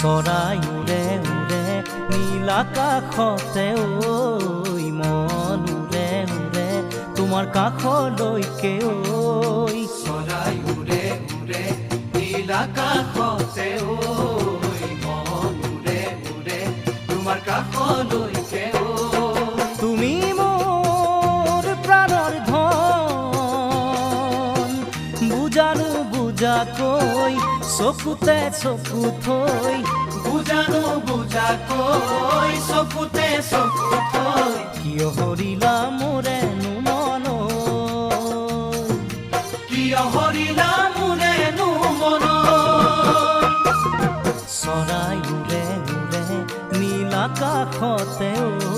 চৰাই উৰে উৰে নীল আকাশতে ঐ মন উৰে উৰে তোমাৰ কাষলৈকে ঐ চৰাই উৰে উৰে নীল আকাশতে ঐ মন উৰে উৰে তোমাৰ কাষলৈকে ঐ তুমি মোৰ প্ৰাণৰ ধন বুজানো বুজাকৈ চকুতে চকু থৈ বুজানো বুজাকৈ চকুতে চকু থৈ কিয় হৰিলা মোৰেনো মন কিয় হৰিলা মোৰেনো মন চৰাই উৰে উৰে নীল আকাশতে ঐ